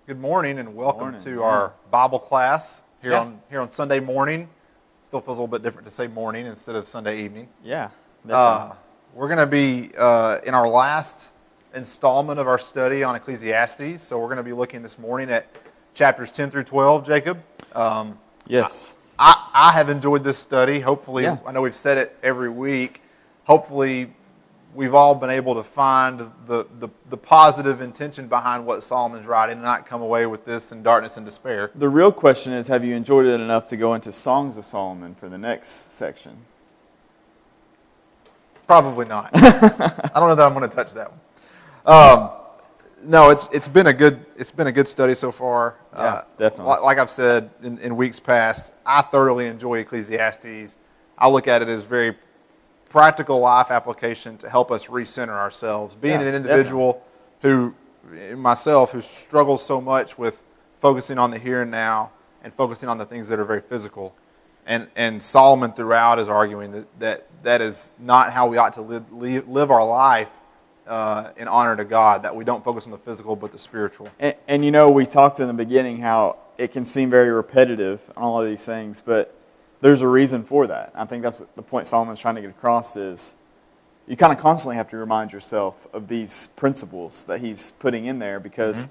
Good morning and welcome Morning, to yeah. our Bible class here Yeah. on Sunday morning. Still feels a little bit different to say morning instead of Sunday evening. Yeah, definitely. We're going to be in our last installment of our study on Ecclesiastes. So we're going to be looking this morning at chapters 10 through 12, Jacob. Yes. I have enjoyed this study. Hopefully, Yeah. I know we've said it every week. Hopefully, we've all been able to find the positive intention behind what Solomon's writing and not come away with this in darkness and despair. The real question is, have you enjoyed it enough to go into Songs of Solomon for the next section? Probably not. I don't know that I'm going to touch that one. No, it's been a good study so far. Yeah, definitely. Like I've said in weeks past, I thoroughly enjoy Ecclesiastes. I look at it as very practical life application to help us recenter ourselves. Being Yeah, an individual who struggles so much with focusing on the here and now and focusing on the things that are very physical. And Solomon throughout is arguing that is not how we ought to live our life in honor to God, that we don't focus on the physical but the spiritual. And you know, we talked in the beginning how it can seem very repetitive on all of these things, but there's a reason for that. I think that's what the point Solomon's trying to get across is you kind of constantly have to remind yourself of these principles that he's putting in there because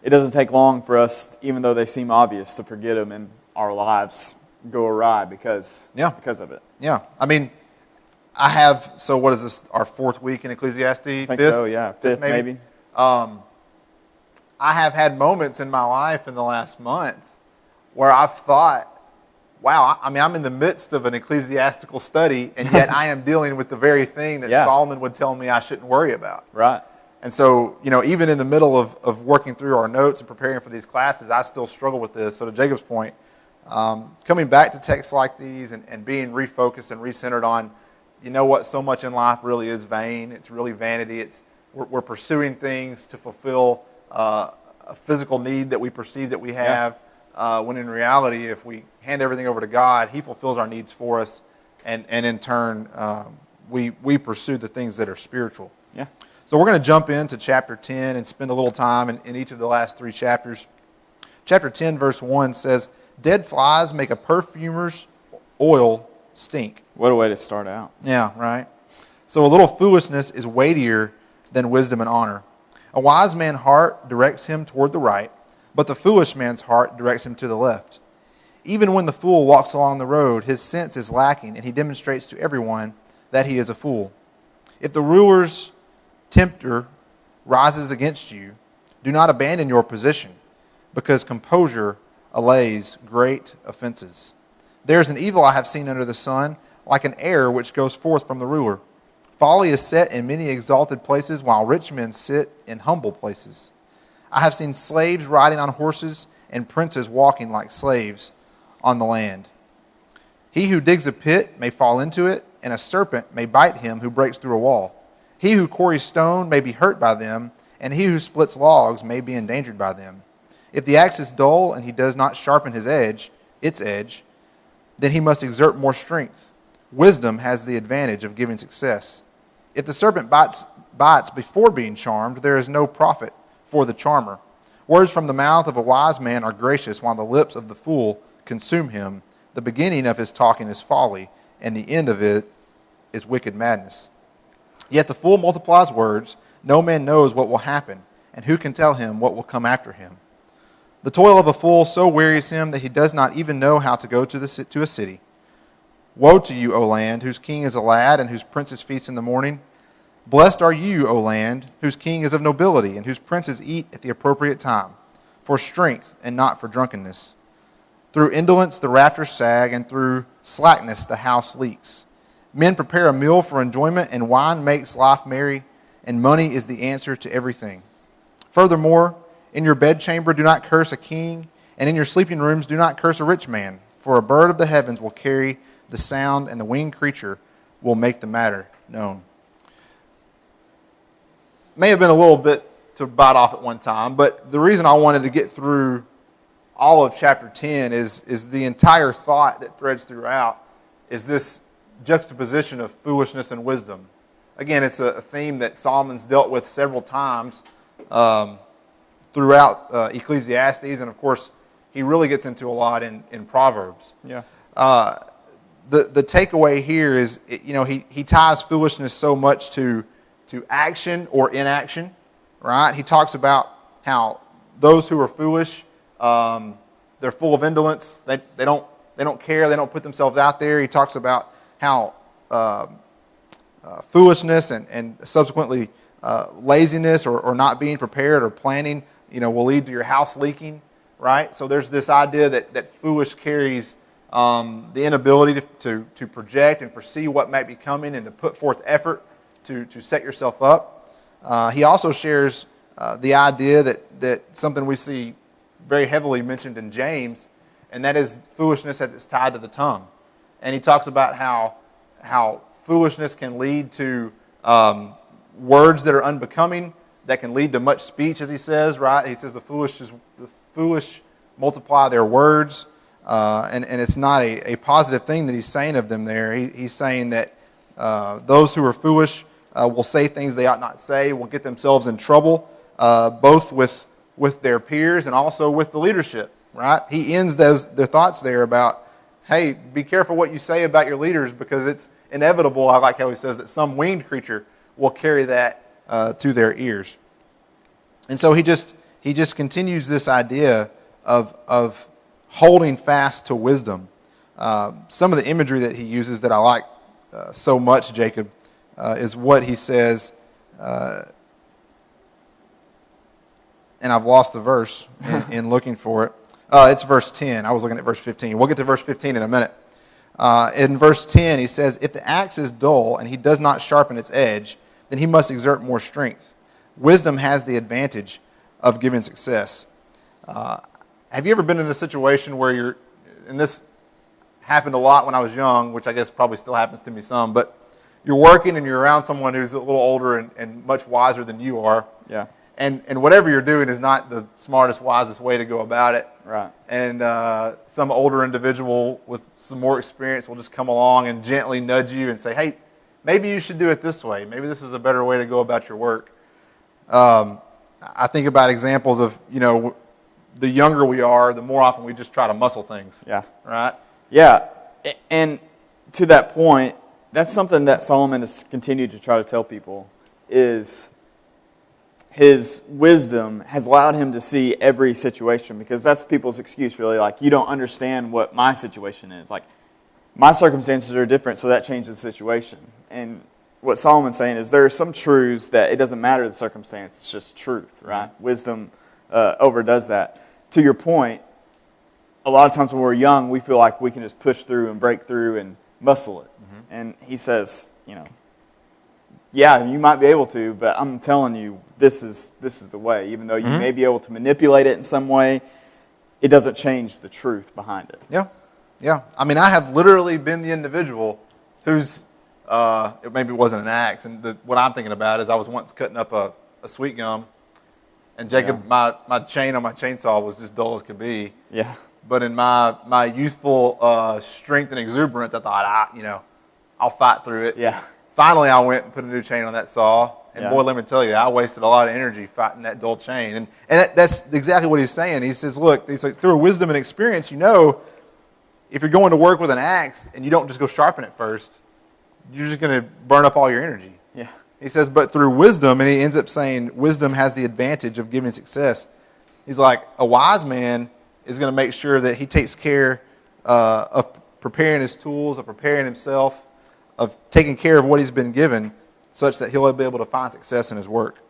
it doesn't take long for us, even though they seem obvious, to forget them and our lives go awry because of it. Yeah. I mean, so what is this, our fourth week in Ecclesiastes? I think so, yeah. Fifth maybe. I have had moments in my life in the last month where I've thought, wow, I mean, I'm in the midst of an ecclesiastical study, and yet I am dealing with the very thing that Solomon would tell me I shouldn't worry about. Right. And so, even in the middle of working through our notes and preparing for these classes, I still struggle with this. So to Jacob's point, coming back to texts like these and being refocused and recentered on, what so much in life really is vain. It's really vanity. We're pursuing things to fulfill a physical need that we perceive that we have. When in reality, if we hand everything over to God, He fulfills our needs for us, and in turn, we pursue the things that are spiritual. Yeah. So we're going to jump into chapter 10 and spend a little time in each of the last three chapters. Chapter 10, verse 1 says, "Dead flies make a perfumer's oil stink." What a way to start out. Yeah, right. So a little foolishness is weightier than wisdom and honor. A wise man's heart directs him toward the right, but the foolish man's heart directs him to the left. Even when the fool walks along the road, his sense is lacking, and he demonstrates to everyone that he is a fool. If the ruler's tempter rises against you, do not abandon your position, because composure allays great offenses. There is an evil I have seen under the sun, like an air which goes forth from the ruler. Folly is set in many exalted places, while rich men sit in humble places. I have seen slaves riding on horses and princes walking like slaves on the land. He who digs a pit may fall into it, and a serpent may bite him who breaks through a wall. He who quarries stone may be hurt by them, and he who splits logs may be endangered by them. If the axe is dull and he does not sharpen its edge, then he must exert more strength. Wisdom has the advantage of giving success. If the serpent bites before being charmed, there is no profit for the charmer. Words from the mouth of a wise man are gracious, while the lips of the fool consume him. The beginning of his talking is folly, and the end of it is wicked madness. Yet the fool multiplies words. No man knows what will happen, and who can tell him what will come after him? The toil of a fool so wearies him that he does not even know how to go to a city. Woe to you, O land, whose king is a lad and whose princes feast in the morning. Blessed are you, O land, whose king is of nobility and whose princes eat at the appropriate time, for strength and not for drunkenness. Through indolence the rafters sag, and through slackness the house leaks. Men prepare a meal for enjoyment, and wine makes life merry, and money is the answer to everything. Furthermore, in your bedchamber do not curse a king, and in your sleeping rooms do not curse a rich man, for a bird of the heavens will carry the sound, and the winged creature will make the matter known. May have been a little bit to bite off at one time, but the reason I wanted to get through all of chapter 10 is the entire thought that threads throughout is this juxtaposition of foolishness and wisdom. Again, it's a theme that Solomon's dealt with several times throughout Ecclesiastes, and of course, he really gets into a lot in Proverbs. Yeah. The takeaway here is, he ties foolishness so much to action or inaction, right? He talks about how those who are foolish, they're full of indolence. They don't care. They don't put themselves out there. He talks about how foolishness and subsequently laziness or not being prepared or planning, will lead to your house leaking, right? So there's this idea that foolish carries the inability to project and foresee what might be coming and to put forth effort to set yourself up. He also shares the idea that something we see very heavily mentioned in James, and that is foolishness as it's tied to the tongue. And he talks about how foolishness can lead to words that are unbecoming, that can lead to much speech, as he says, right? He says the foolish multiply their words, and it's not a positive thing that he's saying of them there. He's saying that those who are foolish will say things they ought not say, will get themselves in trouble, both with their peers and also with the leadership, right? He ends their thoughts there about, hey, be careful what you say about your leaders because it's inevitable. I like how he says that some winged creature will carry that to their ears. And so he just continues this idea of holding fast to wisdom. Some of the imagery that he uses that I like so much, Jacob, is what he says, and I've lost the verse in looking for it. It's verse 10. I was looking at verse 15. We'll get to verse 15 in a minute. In verse 10, he says, if the axe is dull and he does not sharpen its edge, then he must exert more strength. Wisdom has the advantage of giving success. Have you ever been in a situation where and this happened a lot when I was young, which I guess probably still happens to me some, but you're working and you're around someone who's a little older and much wiser than you are. Yeah. And whatever you're doing is not the smartest, wisest way to go about it. Right. And some older individual with some more experience will just come along and gently nudge you and say, hey, maybe you should do it this way. Maybe this is a better way to go about your work. I think about examples of, the younger we are, the more often we just try to muscle things. Yeah. Right? Yeah. And to that point, that's something that Solomon has continued to try to tell people is his wisdom has allowed him to see every situation, because that's people's excuse, really. Like, you don't understand what my situation is. Like, my circumstances are different, so that changes the situation. And what Solomon's saying is there are some truths that it doesn't matter the circumstance, it's just truth, right? Mm-hmm. Wisdom overdoes that. To your point, a lot of times when we're young, we feel like we can just push through and break through and muscle it. Mm-hmm. And he says, yeah, you might be able to, but I'm telling you, this is the way. Even though you may be able to manipulate it in some way, it doesn't change the truth behind it. Yeah. I mean, I have literally been the individual who's, maybe it wasn't an axe, and what I'm thinking about is I was once cutting up a sweet gum, and Jacob, my chain on my chainsaw was just dull as could be. Yeah. But in my youthful strength and exuberance, I thought, I'll fight through it. Yeah. Finally, I went and put a new chain on that saw, and boy, let me tell you, I wasted a lot of energy fighting that dull chain. And that's exactly what he's saying. He says, look, through wisdom and experience, if you're going to work with an axe and you don't just go sharpen it first, you're just going to burn up all your energy. Yeah. He says, but through wisdom, and he ends up saying wisdom has the advantage of giving success. He's like, a wise man is going to make sure that he takes care of preparing his tools, of preparing himself, of taking care of what he's been given, such that he'll be able to find success in his work.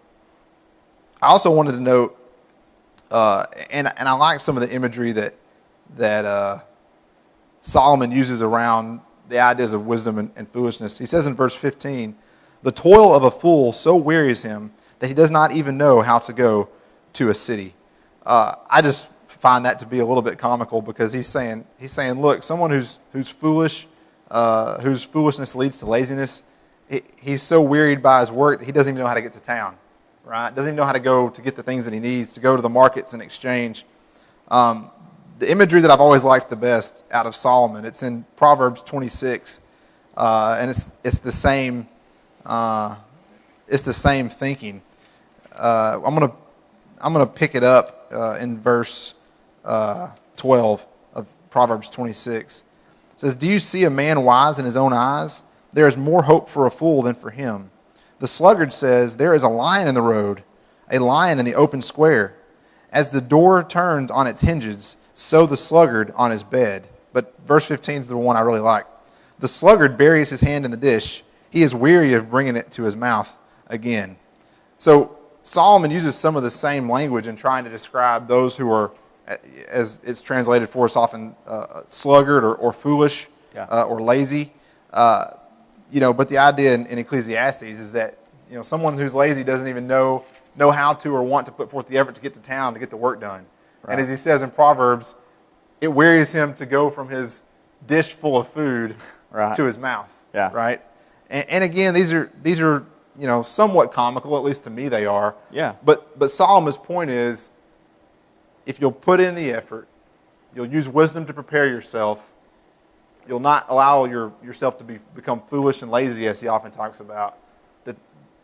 I also wanted to note, and I like some of the imagery that Solomon uses around the ideas of wisdom and foolishness. He says in verse 15, the toil of a fool so wearies him that he does not even know how to go to a city. I just find that to be a little bit comical, because he's saying, look, someone who's foolish, whose foolishness leads to laziness, he's so wearied by his work that he doesn't even know how to get to town, right? Doesn't even know how to go to get the things that he needs, to go to the markets and exchange. The imagery that I've always liked the best out of Solomon, it's in Proverbs 26, and it's the same thinking. I'm going to I'm going to pick it up in verse 12 of Proverbs 26. It says, "Do you see a man wise in his own eyes? There is more hope for a fool than for him. The sluggard says, there is a lion in the road, a lion in the open square. As the door turns on its hinges, so the sluggard on his bed." But verse 15 is the one I really like. "The sluggard buries his hand in the dish. He is weary of bringing it to his mouth again." So Solomon uses some of the same language in trying to describe those who are, as it's translated for us often, sluggard or foolish or lazy. But the idea in Ecclesiastes is that someone who's lazy doesn't even know how to or want to put forth the effort to get to town to get the work done. Right. And as he says in Proverbs, it wearies him to go from his dish full of food to his mouth. Yeah. Right. And again, these are somewhat comical, at least to me they are. Yeah. But Solomon's point is, if you'll put in the effort, you'll use wisdom to prepare yourself, you'll not allow yourself to become foolish and lazy, as he often talks about, that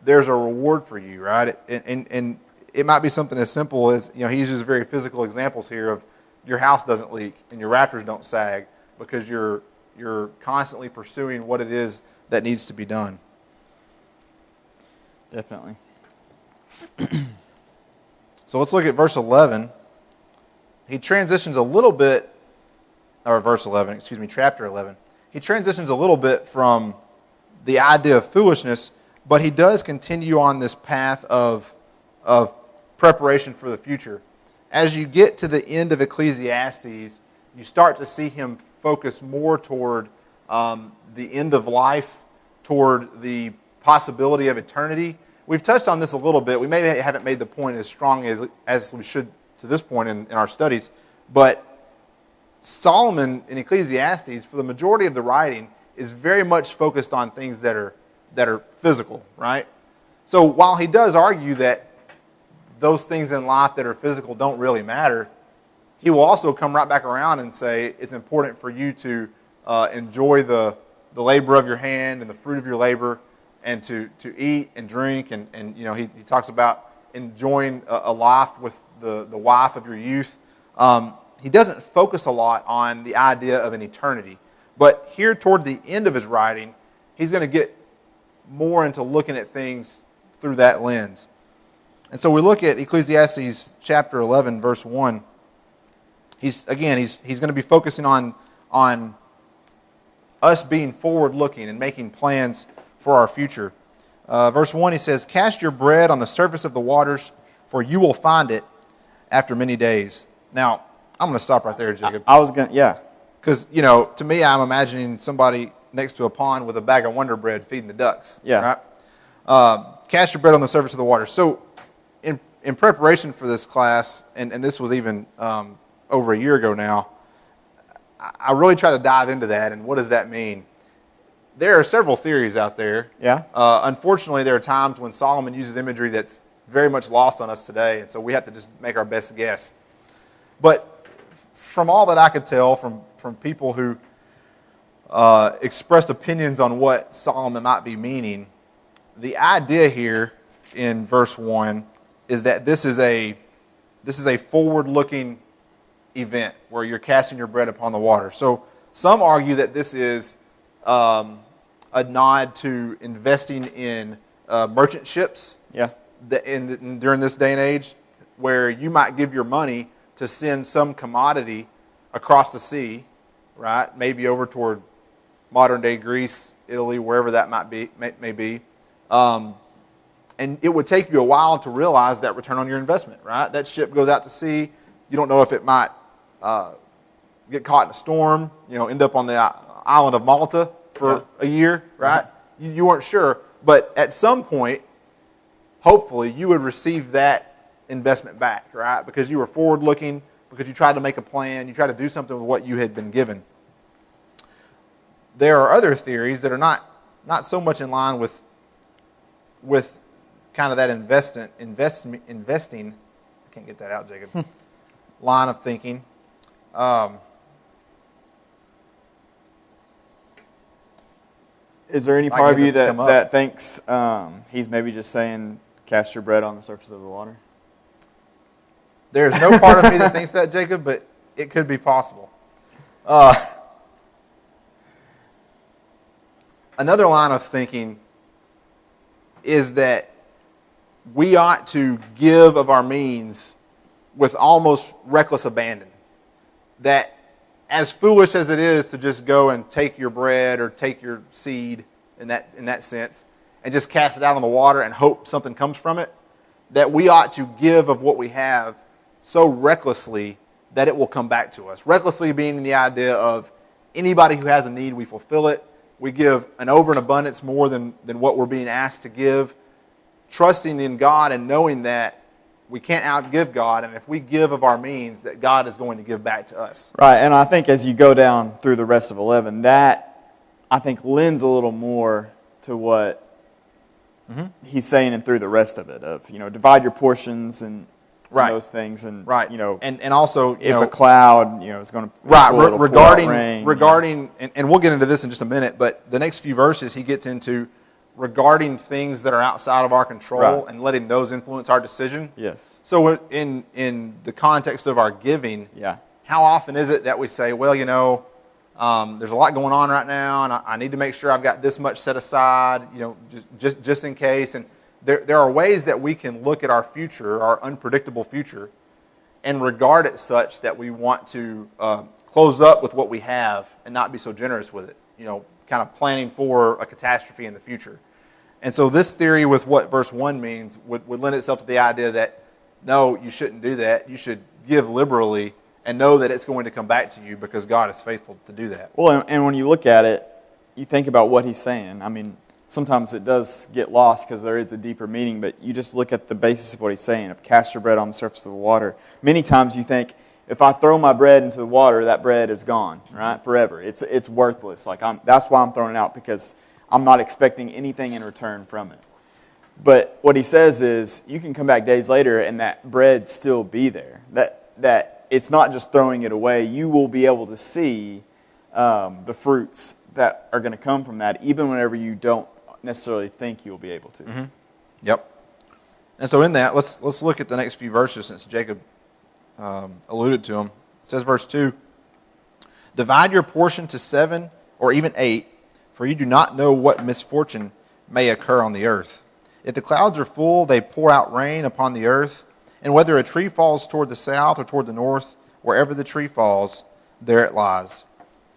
there's a reward for you, right? And it might be something as simple as, he uses very physical examples here of your house doesn't leak and your rafters don't sag because you're constantly pursuing what it is that needs to be done. Definitely. So let's look at verse 11. He transitions a little bit, or chapter 11. He transitions a little bit from the idea of foolishness, but he does continue on this path of preparation for the future. As you get to the end of Ecclesiastes, you start to see him focus more toward the end of life, toward the possibility of eternity. We've touched on this a little bit. We maybe haven't made the point as strong as we should to this point in our studies, but Solomon in Ecclesiastes, for the majority of the writing, is very much focused on things that are physical, right? So while he does argue that those things in life that are physical don't really matter, he will also come right back around and say it's important for you to enjoy the labor of your hand and the fruit of your labor, and to eat and drink, and he talks about enjoying a life with the wife of your youth. He doesn't focus a lot on the idea of an eternity. But here toward the end of his writing, he's going to get more into looking at things through that lens. And so we look at Ecclesiastes chapter 11, verse 1. He's going to be focusing on us being forward-looking and making plans for our future. Verse 1, he says, "Cast your bread on the surface of the waters, for you will find it after many days." Now, I'm going to stop right there, Jacob. Because, to me, I'm imagining somebody next to a pond with a bag of Wonder Bread feeding the ducks. Yeah. Right? Cast your bread on the surface of the water. So, in preparation for this class, and this was even over a year ago now, I really tried to dive into that, and what does that mean? There are several theories out there. Yeah. Unfortunately, there are times when Solomon uses imagery that's very much lost on us today, and so we have to just make our best guess. But from all that I could tell from people who expressed opinions on what Solomon might be meaning, the idea here in verse 1 is that this is a forward-looking event where you're casting your bread upon the water. So some argue that this is a nod to investing in merchant ships. Yeah. During this day and age, where you might give your money to send some commodity across the sea, right? Maybe over toward modern-day Greece, Italy, wherever that may be. And it would take you a while to realize that return on your investment, right? That ship goes out to sea. You don't know if it might get caught in a storm, end up on the island of Malta for a year, right? You weren't sure. But at some point, hopefully, you would receive that investment back, right? Because you were forward-looking, because you tried to make a plan, you tried to do something with what you had been given. There are other theories that are not so much in line with kind of that investing, I can't get that out, Jacob, line of thinking. Is there any part of you that thinks he's maybe just saying, cast your bread on the surface of the water? There's no part of me that thinks that, Jacob, but it could be possible. Another line of thinking is that we ought to give of our means with almost reckless abandon. That as foolish as it is to just go and take your bread or take your seed in that sense and just cast it out on the water and hope something comes from it, that we ought to give of what we have so recklessly that it will come back to us. Recklessly being the idea of anybody who has a need, we fulfill it. We give an over and abundance more than what we're being asked to give. Trusting in God and knowing that we can't outgive God, and if we give of our means, that God is going to give back to us. Right, and I think as you go down through the rest of 11, that, I think, lends a little more to what he's saying and through the rest of it, of, divide your portions and those things, and, and also, if a cloud, is going to regarding, and we'll get into this in just a minute, but the next few verses he gets into regarding things that are outside of our control and letting those influence our decision. Yes. So in the context of our giving, how often is it that we say, well, there's a lot going on right now, and I need to make sure I've got this much set aside, just in case. And there are ways that we can look at our future, our unpredictable future, and regard it such that we want to close up with what we have and not be so generous with it. Kind of planning for a catastrophe in the future. And so this theory with what verse 1 means would lend itself to the idea that, no, you shouldn't do that. You should give liberally and know that it's going to come back to you because God is faithful to do that. Well, and when you look at it, you think about what he's saying. I mean, sometimes it does get lost because there is a deeper meaning, but you just look at the basis of what he's saying, of cast your bread on the surface of the water. Many times you think, if I throw my bread into the water, that bread is gone, right, forever. It's worthless. That's why I'm throwing it out, because I'm not expecting anything in return from it. But what he says is, you can come back days later and that bread still be there. That it's not just throwing it away. You will be able to see the fruits that are going to come from that, even whenever you don't necessarily think you'll be able to. Mm-hmm. Yep. And so in that, let's look at the next few verses, since Jacob alluded to them. It says, verse 2, divide your portion to 7 or even 8, for you do not know what misfortune may occur on the earth. If the clouds are full, they pour out rain upon the earth, and whether a tree falls toward the south or toward the north, wherever the tree falls, there it lies.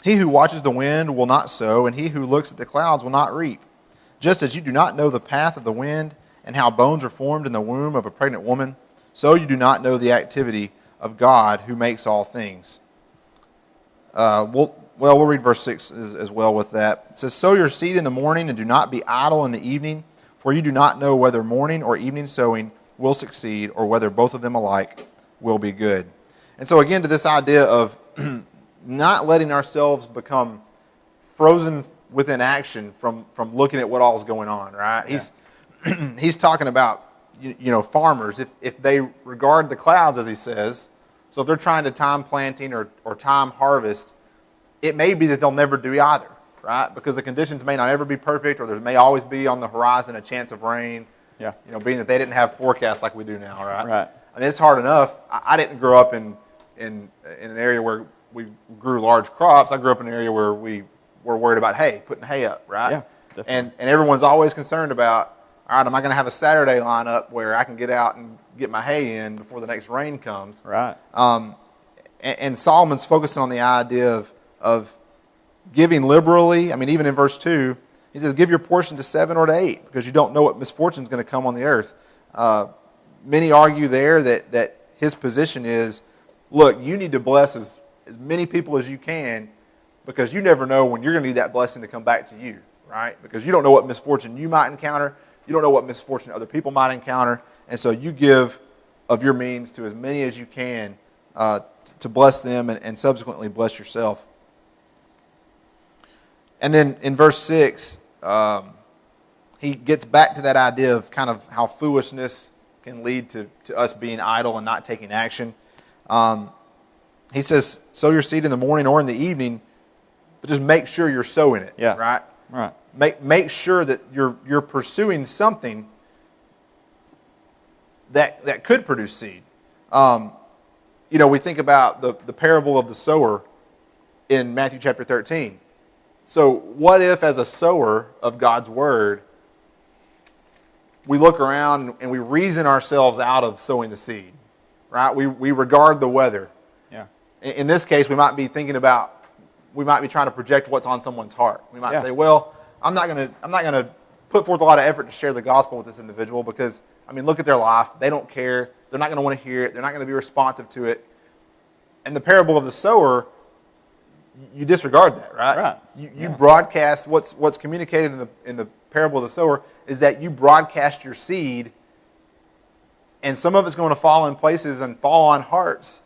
He who watches the wind will not sow, and he who looks at the clouds will not reap. Just as you do not know the path of the wind, and how bones are formed in the womb of a pregnant woman, so you do not know the activity of God who makes all things. We'll read verse 6 as well with that. It says, sow your seed in the morning, and do not be idle in the evening, for you do not know whether morning or evening sowing will succeed, or whether both of them alike will be good. And so again, to this idea of not letting ourselves become frozen within action from looking at what all is going on, right? Yeah. He's talking about farmers, if they regard the clouds, as he says, so if they're trying to time planting or time harvest, it may be that they'll never do either, right? Because the conditions may not ever be perfect, or there may always be on the horizon a chance of rain. Yeah. Being that they didn't have forecasts like we do now, right? Right. I mean, it's hard enough. I didn't grow up in an area where we grew large crops. I grew up in an area where we were worried about putting hay up, right? Yeah, definitely. And everyone's always concerned about, all right, am I going to have a Saturday lineup where I can get out and get my hay in before the next rain comes? Right. And Solomon's focusing on the idea of giving liberally. I mean, even in verse 2, he says, give your portion to 7 or to 8, because you don't know what misfortune is going to come on the earth. Many argue there that his position is, look, you need to bless as many people as you can, because you never know when you're going to need that blessing to come back to you, right? Because you don't know what misfortune you might encounter. You don't know what misfortune other people might encounter. And so you give of your means to as many as you can to bless them and subsequently bless yourself. And then in verse 6, he gets back to that idea of kind of how foolishness can lead to us being idle and not taking action. He says, sow your seed in the morning or in the evening, but just make sure you're sowing it, right? Right. Make sure that you're pursuing something that could produce seed. we think about the parable of the sower in Matthew chapter 13. So what if, as a sower of God's word, we look around and we reason ourselves out of sowing the seed, right? We regard the weather. Yeah. In this case, we might be trying to project what's on someone's heart. We might say, well, I'm not going to put forth a lot of effort to share the gospel with this individual because, look at their life. They don't care. They're not going to want to hear it. They're not going to be responsive to it. And the parable of the sower, you disregard that, right? Right. You broadcast what's communicated in the parable of the sower is that you broadcast your seed, and some of it's going to fall in places and fall on hearts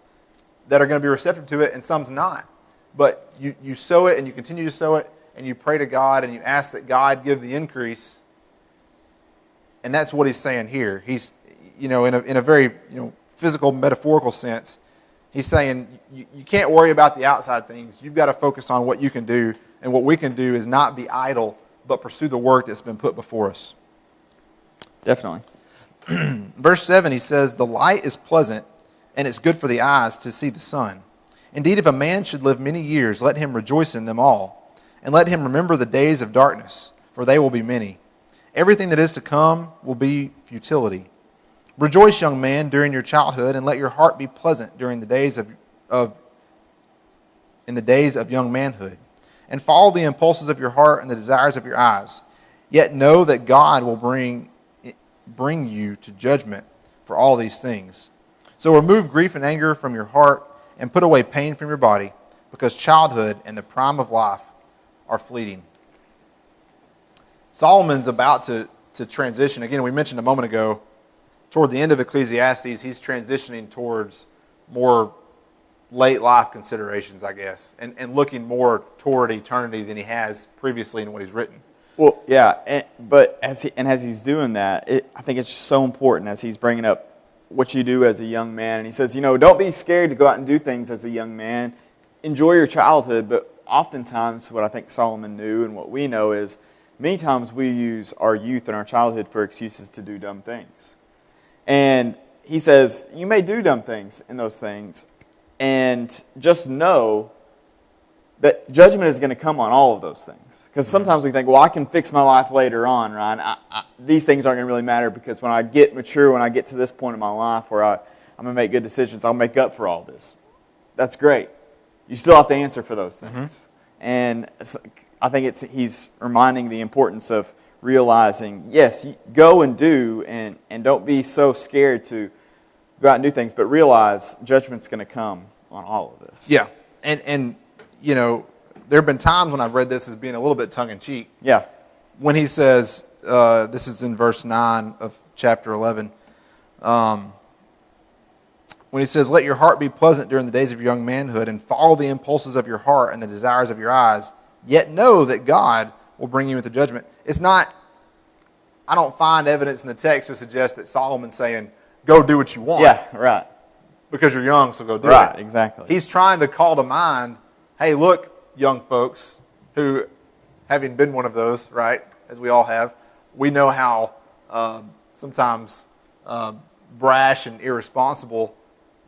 that are going to be receptive to it, and some's not. But you sow it, and you continue to sow it, and you pray to God, and you ask that God give the increase. And that's what he's saying here. He's, in a very physical, metaphorical sense, he's saying you can't worry about the outside things. You've got to focus on what you can do, and what we can do is not be idle, but pursue the work that's been put before us. Definitely. Verse 7, he says, "The light is pleasant, and it's good for the eyes to see the sun. Indeed, if a man should live many years, let him rejoice in them all, and let him remember the days of darkness, for they will be many. Everything that is to come will be futility. Rejoice, young man, during your childhood, and let your heart be pleasant during the days in the days of young manhood. And follow the impulses of your heart and the desires of your eyes. Yet know that God will bring you to judgment for all these things. So remove grief and anger from your heart, and put away pain from your body, because childhood and the prime of life are fleeting." Solomon's about to transition. Again, we mentioned a moment ago, toward the end of Ecclesiastes, he's transitioning towards more late life considerations, I guess, and looking more toward eternity than he has previously in what he's written. Well, yeah, but as he's doing that, I think it's just so important as he's bringing up what you do as a young man. And he says, don't be scared to go out and do things as a young man. Enjoy your childhood, but oftentimes what I think Solomon knew and what we know is many times we use our youth and our childhood for excuses to do dumb things. And he says, you may do dumb things in those things, and just know that judgment is going to come on all of those things. Because sometimes we think, well, I can fix my life later on, Ryan. These things aren't going to really matter because when I get mature, when I get to this point in my life where I'm going to make good decisions, I'll make up for all this. That's great. You still have to answer for those things. And I think he's reminding the importance of realizing, yes, go and do, and don't be so scared to go out and do things, but realize judgment's going to come on all of this. Yeah, and there have been times when I've read this as being a little bit tongue-in-cheek. Yeah. When he says, this is in verse 9 of chapter 11, when he says, "Let your heart be pleasant during the days of your young manhood, and follow the impulses of your heart and the desires of your eyes, yet know that God will bring you into judgment." It's not, I don't find evidence in the text to suggest that Solomon's saying, go do what you want. Yeah, right. Because you're young, so go do it. Right, exactly. He's trying to call to mind, hey, look, young folks, who, having been one of those, right, as we all have, we know how sometimes brash and irresponsible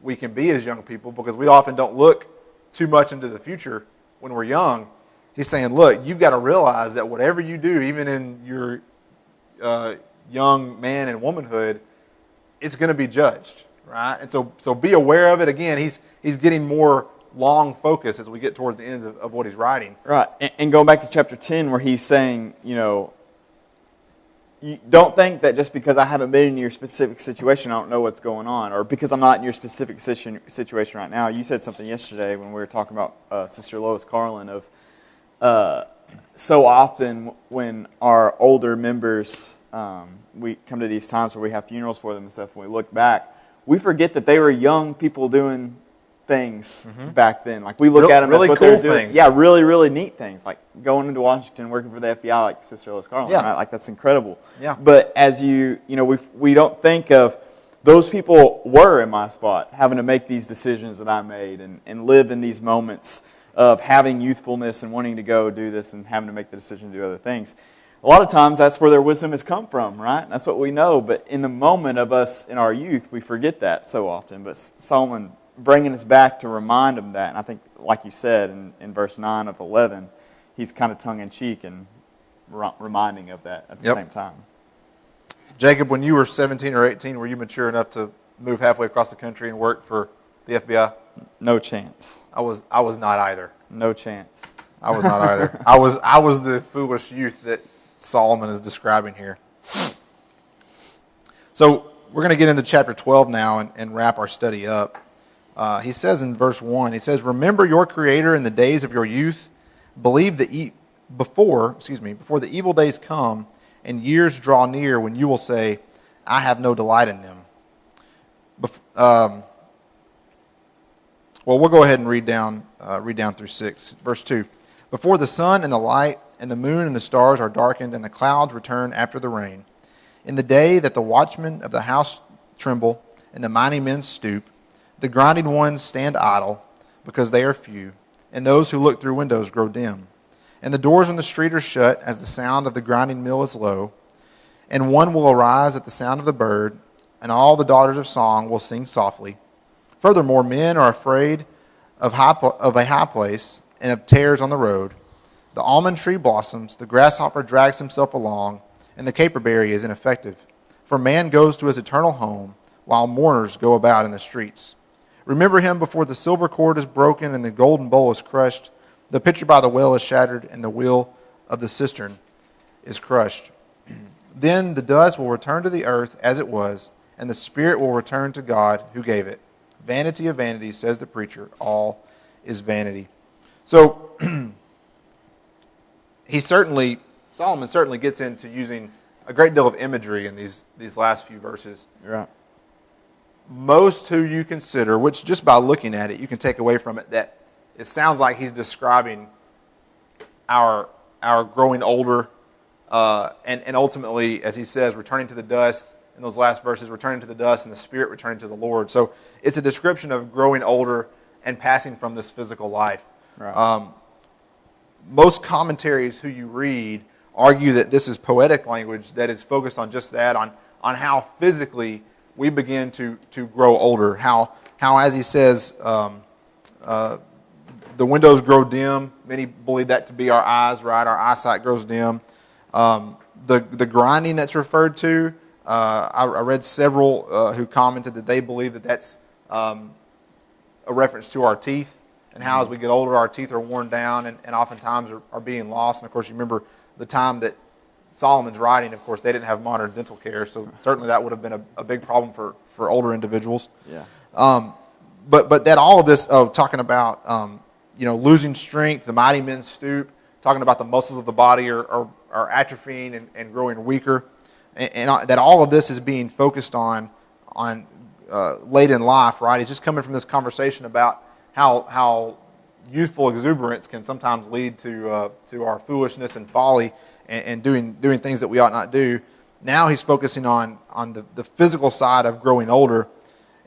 we can be as young people, because we often don't look too much into the future when we're young. He's saying, look, you've got to realize that whatever you do, even in your young man and womanhood, it's going to be judged, right? And so be aware of it. Again, he's getting more long focus as we get towards the ends of what he's writing. Right, and going back to chapter 10 where he's saying, you don't think that just because I haven't been in your specific situation, I don't know what's going on, or because I'm not in your specific situation right now. You said something yesterday when we were talking about Sister Lois Carlin of so often when our older members, we come to these times where we have funerals for them and stuff, when we look back, we forget that they were young people doing things back then. Like we look at them really as what cool they're doing. things. Yeah, really, really neat things. Like going into Washington, working for the FBI, like Sister Lois Carlin. Yeah. Right? Like that's incredible. Yeah. But as we don't think of those people were in my spot, having to make these decisions that I made and live in these moments of having youthfulness and wanting to go do this and having to make the decision to do other things. A lot of times that's where their wisdom has come from, right? That's what we know. But in the moment of us in our youth, we forget that so often. But Solomon bringing us back to remind them that. And I think, like you said in verse 9 of 11, he's kind of tongue-in-cheek and reminding of that at the same time. Jacob, when you were 17 or 18, were you mature enough to move halfway across the country and work for the FBI? No chance. I was not either. No chance. I was not either. I was the foolish youth that Solomon is describing here. So we're going to get into chapter 12 now and wrap our study up. He says in verse 1, he says, "Remember your Creator in the days of your youth. Believe before the evil days come and years draw near when you will say, I have no delight in them." Well, we'll go ahead and read down through 6. Verse 2, "Before the sun and the light and the moon and the stars are darkened and the clouds return after the rain, in the day that the watchmen of the house tremble and the mighty men stoop, the grinding ones stand idle because they are few, and those who look through windows grow dim. And the doors in the street are shut as the sound of the grinding mill is low. And one will arise at the sound of the bird, and all the daughters of song will sing softly. Furthermore, men are afraid of a high place and of tares on the road. The almond tree blossoms, the grasshopper drags himself along, and the caperberry is ineffective. For man goes to his eternal home, while mourners go about in the streets. Remember him before the silver cord is broken and the golden bowl is crushed. The pitcher by the well is shattered, and the wheel of the cistern is crushed. Then the dust will return to the earth as it was, and the spirit will return to God who gave it. Vanity of vanities, says the preacher, all is vanity." So Solomon certainly gets into using a great deal of imagery in these last few verses. Right. Most who you consider, which just by looking at it, you can take away from it that it sounds like he's describing our growing older, and ultimately, as he says, returning to the dust. In those last verses, returning to the dust and the spirit returning to the Lord. So it's a description of growing older and passing from this physical life. Right. Most commentaries who you read argue that this is poetic language that is focused on just that, on how physically we begin to grow older. How as he says, the windows grow dim. Many believe that to be our eyes, right? Our eyesight grows dim. The grinding that's referred to, I read several who commented that they believe that that's a reference to our teeth, and how as we get older our teeth are worn down and oftentimes are being lost. And of course you remember the time that Solomon's writing, of course they didn't have modern dental care, so certainly that would have been a big problem for older individuals. Yeah. But that all of this, talking about losing strength, the mighty men stoop, talking about the muscles of the body are atrophying and growing weaker. And that all of this is being focused on late in life, right? It's just coming from this conversation about how youthful exuberance can sometimes lead to our foolishness and folly and doing things that we ought not do. Now he's focusing on the physical side of growing older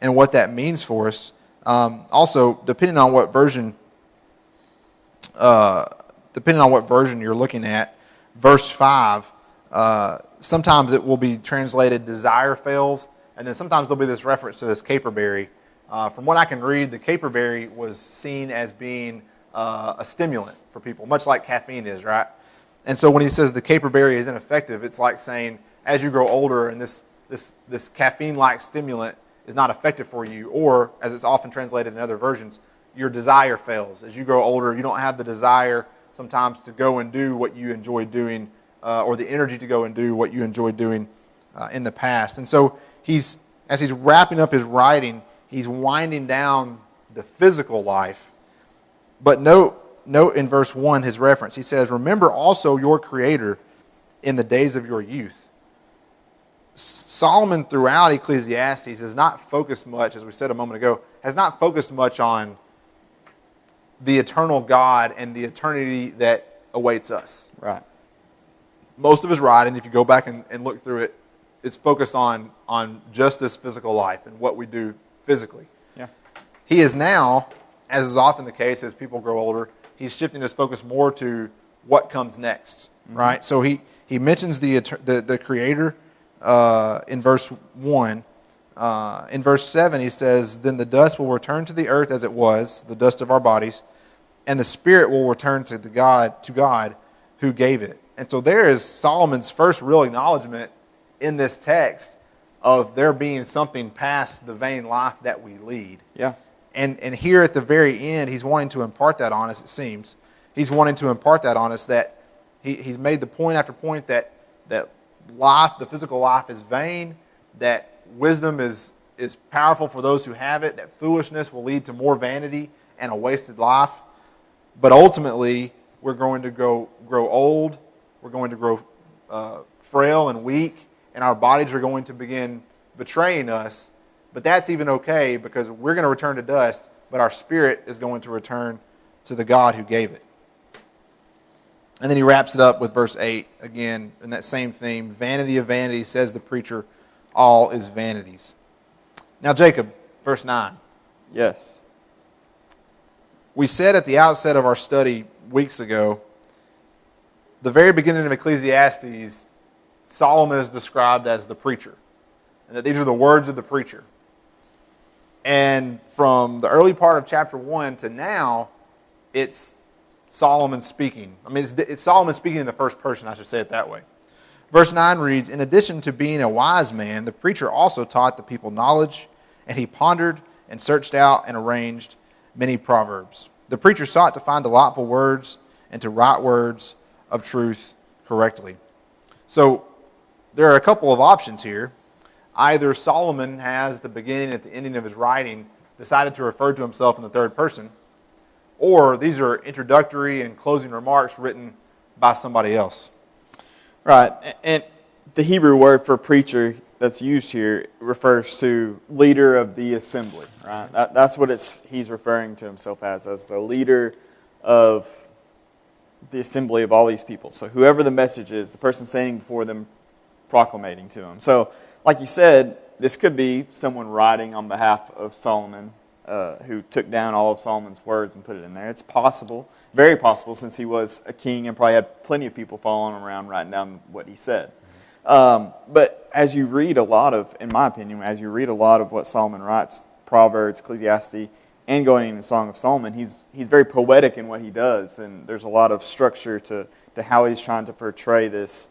and what that means for us. Also, depending on what version you're looking at, verse 5. Sometimes it will be translated desire fails, and then sometimes there'll be this reference to this caperberry. From what I can read, the caperberry was seen as being a stimulant for people, much like caffeine is, right? And so when he says the caperberry is ineffective, it's like saying as you grow older and this caffeine-like stimulant is not effective for you, or as it's often translated in other versions, your desire fails. As you grow older, you don't have the desire sometimes to go and do what you enjoy doing, or the energy to go and do what you enjoyed doing in the past. And so as he's wrapping up his writing, he's winding down the physical life. But note in verse 1 his reference. He says, "Remember also your Creator in the days of your youth." Solomon throughout Ecclesiastes has not focused much, as we said a moment ago, has not focused much on the eternal God and the eternity that awaits us. Right. Most of his writing, if you go back and look through it, it's focused on just this physical life and what we do physically. Yeah. He is now, as is often the case as people grow older, he's shifting his focus more to what comes next, right? So he mentions the Creator in verse 1, in verse 7, he says, "Then the dust will return to the earth as it was, the dust of our bodies, and the spirit will return to God who gave it." And so there is Solomon's first real acknowledgement in this text of there being something past the vain life that we lead. Yeah. And here at the very end, he's wanting to impart that on us, it seems. He's wanting to impart that on us, that he's made the point after point that life, the physical life, is vain, that wisdom is powerful for those who have it, that foolishness will lead to more vanity and a wasted life. But ultimately, we're going to grow old, we're going to grow frail and weak, and our bodies are going to begin betraying us. But that's even okay, because we're going to return to dust, but our spirit is going to return to the God who gave it. And then he wraps it up with verse 8, again, in that same theme. "Vanity of vanities, says the preacher, all is vanities." Now, Jacob, verse 9. Yes. We said at the outset of our study weeks ago, the very beginning of Ecclesiastes, Solomon is described as the preacher, and that these are the words of the preacher. And from the early part of chapter 1 to now, it's Solomon speaking. I mean, it's Solomon speaking in the first person, I should say it that way. Verse 9 reads, "In addition to being a wise man, the preacher also taught the people knowledge, and he pondered and searched out and arranged many proverbs. The preacher sought to find delightful words and to write words of truth correctly." So there are a couple of options here. Either Solomon has, the beginning and the ending of his writing, decided to refer to himself in the third person, or these are introductory and closing remarks written by somebody else. Right. And the Hebrew word for preacher that's used here refers to leader of the assembly. Right. That's what he's referring to himself as the leader of the assembly of all these people. So whoever the message is, the person standing before them, proclamating to them. So, like you said, this could be someone writing on behalf of Solomon, who took down all of Solomon's words and put it in there. It's possible, very possible, since he was a king and probably had plenty of people following him around writing down what he said. But as you read a lot of, in my opinion, as you read a lot of what Solomon writes, Proverbs, Ecclesiastes, and going into the Song of Solomon, he's very poetic in what he does, and there's a lot of structure to how he's trying to portray this,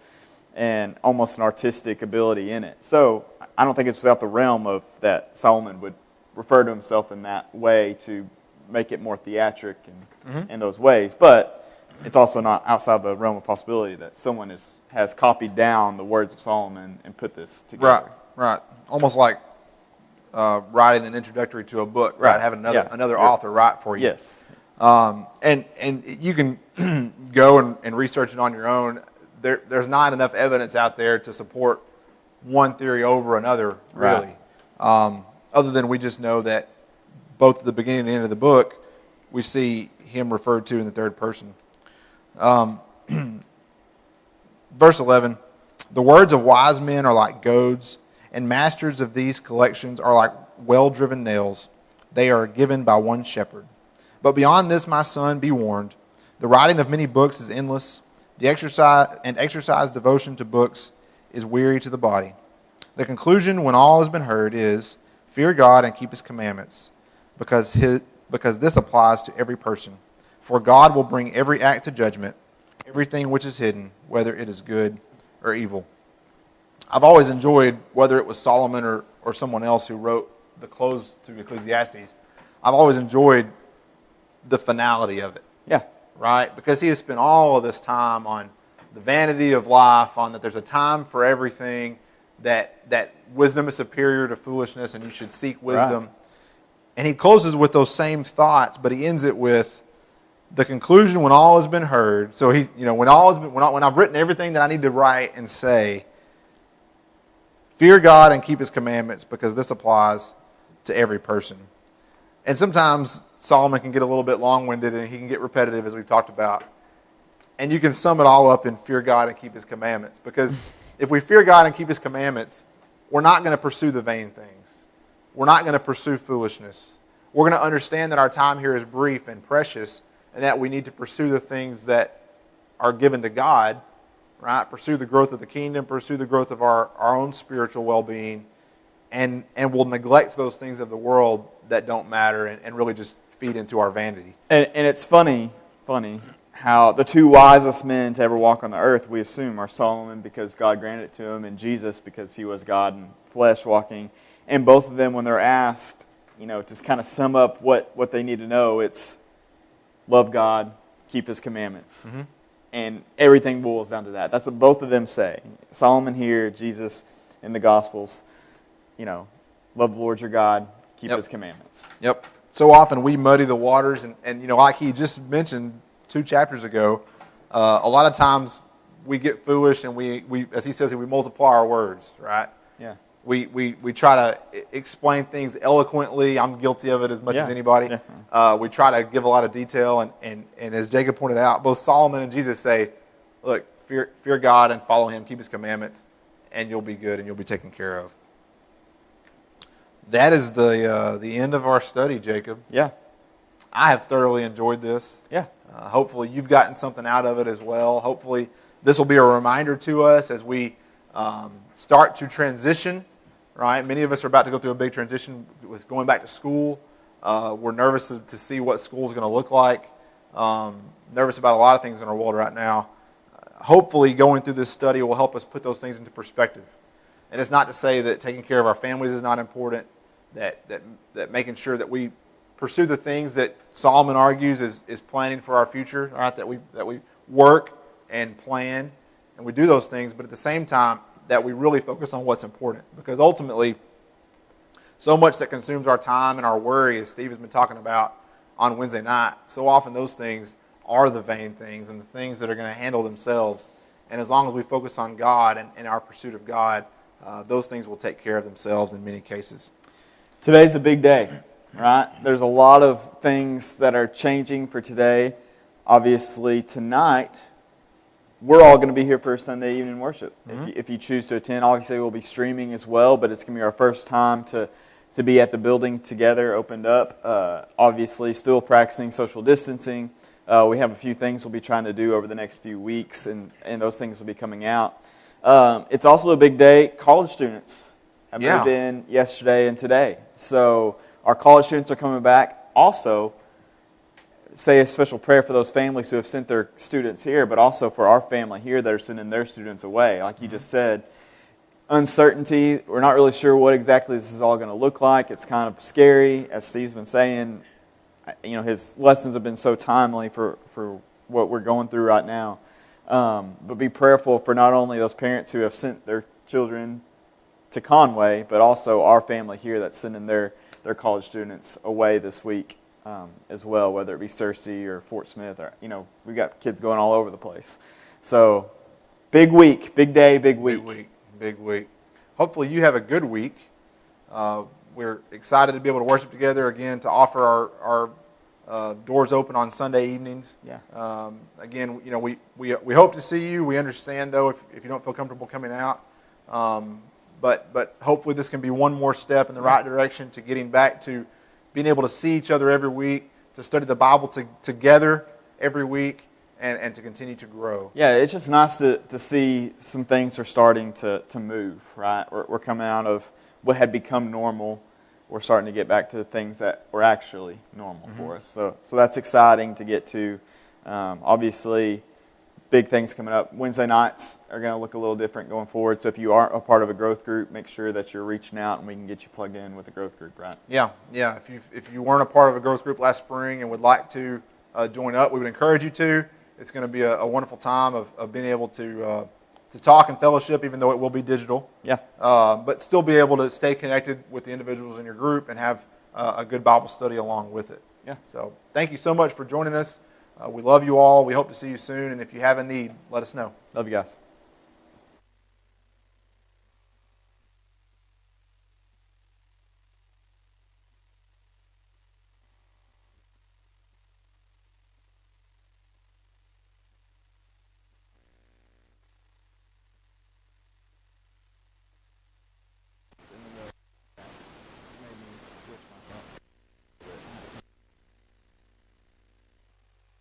and almost an artistic ability in it. So I don't think it's without the realm of that Solomon would refer to himself in that way to make it more theatric and in those ways. But it's also not outside the realm of possibility that someone has copied down the words of Solomon and put this together. Right. Almost like writing an introductory to a book, right? Having another author write for you. Yes. And you can go and research it on your own. There's not enough evidence out there to support one theory over another, really. Right. Other than we just know that both at the beginning and the end of the book, we see him referred to in the third person. Verse 11, "The words of wise men are like goads, and masters of these collections are like well-driven nails. They are given by one shepherd. But beyond this, my son, be warned. The writing of many books is endless. The exercise devotion to books is weary to the body. The conclusion, when all has been heard, is fear God and keep his commandments, because this applies to every person. For God will bring every act to judgment, everything which is hidden, whether it is good or evil." I've always enjoyed, whether it was Solomon or someone else who wrote the close to Ecclesiastes, I've always enjoyed the finality of it. Yeah. Right? Because he has spent all of this time on the vanity of life, on that there's a time for everything, that wisdom is superior to foolishness and you should seek wisdom. Right. And he closes with those same thoughts, but he ends it with the conclusion, when all has been heard. So when I've written everything that I need to write and say, fear God and keep his commandments, because this applies to every person. And sometimes Solomon can get a little bit long-winded and he can get repetitive, as we've talked about. And you can sum it all up in fear God and keep his commandments. Because if we fear God and keep his commandments, we're not going to pursue the vain things. We're not going to pursue foolishness. We're going to understand that our time here is brief and precious, and that we need to pursue the things that are given to God, right? Pursue the growth of the kingdom, pursue the growth of our own spiritual well-being, and will neglect those things of the world that don't matter and really just feed into our vanity. And it's funny how the two wisest men to ever walk on the earth, we assume, are Solomon because God granted it to him, and Jesus because he was God in flesh walking. And both of them, when they're asked, to kind of sum up what they need to know, it's love God, keep His commandments. Mm-hmm. And everything boils down to that. That's what both of them say. Solomon here, Jesus in the Gospels, love the Lord your God, keep His commandments. Yep. So often we muddy the waters, and like he just mentioned 2 chapters ago, a lot of times we get foolish and we as he says, we multiply our words, right? Yeah. We try to explain things eloquently. I'm guilty of it as much as anybody. Yeah. We try to give a lot of detail, and as Jacob pointed out, both Solomon and Jesus say, look, fear God and follow Him, keep His commandments, and you'll be good and you'll be taken care of. That is the end of our study, Jacob. Yeah. I have thoroughly enjoyed this. Yeah. Hopefully you've gotten something out of it as well. Hopefully this will be a reminder to us as we start to transition, right? Many of us are about to go through a big transition with going back to school. We're nervous to see what school is going to look like. Nervous about a lot of things in our world right now. Hopefully going through this study will help us put those things into perspective. And it's not to say that taking care of our families is not important, that making sure that we pursue the things that Solomon argues is planning for our future, right? That we work and plan and we do those things, but at the same time that we really focus on what's important. Because ultimately, so much that consumes our time and our worry, as Steve has been talking about on Wednesday night, so often those things are the vain things and the things that are going to handle themselves. And as long as we focus on God and our pursuit of God, those things will take care of themselves in many cases. Today's a big day, right? There's a lot of things that are changing for today. Obviously, tonight, we're all going to be here for Sunday evening worship. Mm-hmm. If you choose to attend, obviously we'll be streaming as well, but it's going to be our first time to be at the building together, opened up. Obviously, still practicing social distancing. We have a few things we'll be trying to do over the next few weeks, and those things will be coming out. It's also a big day. College students have moved in yesterday and today. So our college students are coming back. Also, say a special prayer for those families who have sent their students here, but also for our family here that are sending their students away. Like you just said, uncertainty. We're not really sure what exactly this is all going to look like. It's kind of scary. As Steve's been saying, his lessons have been so timely for what we're going through right now. But be prayerful for not only those parents who have sent their children to Conway, but also our family here that's sending their college students away this week as well, whether it be Searcy or Fort Smith, or we've got kids going all over the place. So big week, big day, big week. Big week. Hopefully you have a good week. We're excited to be able to worship together again, to offer our doors open on Sunday evenings. Yeah. Again, we hope to see you. We understand though if you don't feel comfortable coming out. But hopefully this can be one more step in the right direction to getting back to being able to see each other every week, to study the Bible together every week, and to continue to grow. Yeah, it's just nice to see some things are starting to move, right? We're coming out of what had become normal. We're starting to get back to the things that were actually normal for us. So that's exciting to get to. Obviously, big things coming up. Wednesday nights are going to look a little different going forward. So if you aren't a part of a growth group, make sure that you're reaching out and we can get you plugged in with a growth group, right? Yeah. If you weren't a part of a growth group last spring and would like to join up, we would encourage you to. It's going to be a wonderful time of being able to talk and fellowship, even though it will be digital. Yeah. But still be able to stay connected with the individuals in your group and have a good Bible study along with it. Yeah. So thank you so much for joining us. We love you all. We hope to see you soon. And if you have a need, let us know. Love you guys.